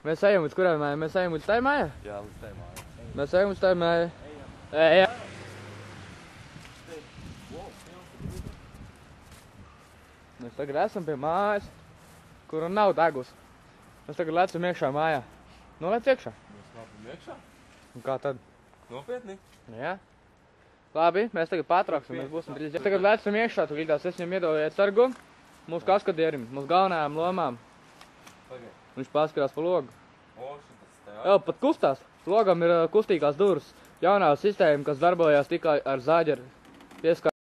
Mēs ejam līdz kurai mājai? Mēs ejam līdz tai mājai? Jā, līdz tai mājai. Mēs ejam līdz tai mājai. Ejam. Mēs tagad esam pie mājas, kura nav degus. Mēs tagad lecam iekšā mājā. Nu, lec iekšā. Mēs nākam iekšā? Un kā tad? Nopietni? Jā. Labi, mēs tagad pārtrauksim, mēs būsim drīz. Tagad lecam iekšā, tu gīdās, es viņam iedoju sargu. Mūsu kaskadierim, mūsu galvenajām lomām. Viņš paskarās pa logu. O, šitas te Jā, pat kustās. Logam ir kustīgās durvis. Jaunā sistēma, kas darbojās tikai ar zāģeru pieskāru.